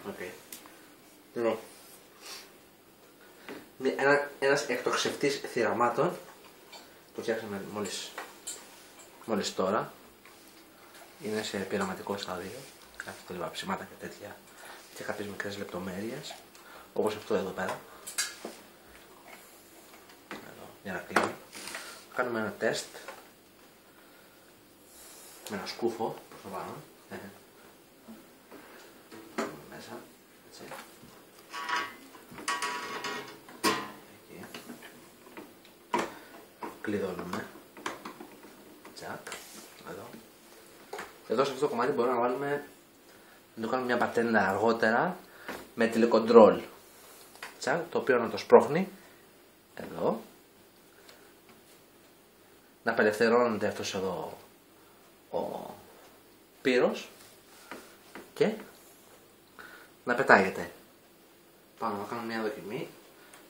Okay. Λοιπόν, ένας εκτοξευτής θηραμάτων που φτιάξαμε μόλις τώρα. Είναι σε πειραματικό στάδιο. Κάθε λίγα ψημάτα και τέτοια και κάποιες μικρές λεπτομέρειες, όπως αυτό εδώ πέρα. Εδώ, για να κλείνει. Κάνουμε ένα τεστ με ένα σκούφο προς το πάνω. Μέσα, έτσι. Εκεί. Κλειδώνουμε. Τσακ. Εδώ. Εδώ σε αυτό το κομμάτι μπορούμε να βάλουμε, να το κάνουμε μια πατέντα αργότερα με τηλεκοντρόλ. Τσακ, το οποίο να το σπρώχνει εδώ. Να απελευθερώνεται αυτός εδώ ο πύρος και να πετάγεται. Πάμε να κάνουμε μια δοκιμή.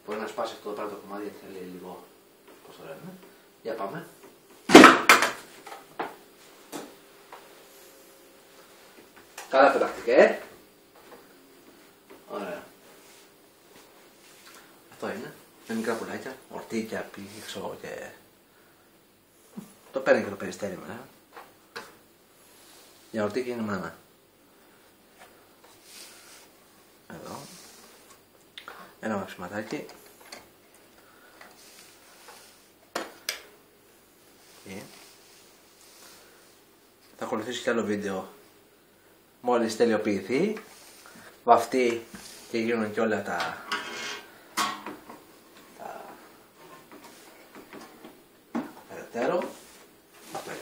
Μπορεί να σπάσει αυτό το πέρα το κομμάτι γιατί θέλει λίγο, πώς το λέμε. Για πάμε. Καλά πετάχτηκε, Ωραία. Αυτό είναι. Με μικρά πουλάκια, ορτίκια, πίξο και... Το παίρνει και το περιστέρι μετά. Για ορτίκι είναι μάνα. Εδώ. Ένα μαξιματάκι. Και... θα ακολουθήσει κι άλλο βίντεο μόλις τελειοποιηθεί. Βαφτεί και γίνουν και όλα τα περαιτέρω. Αυτό είναι.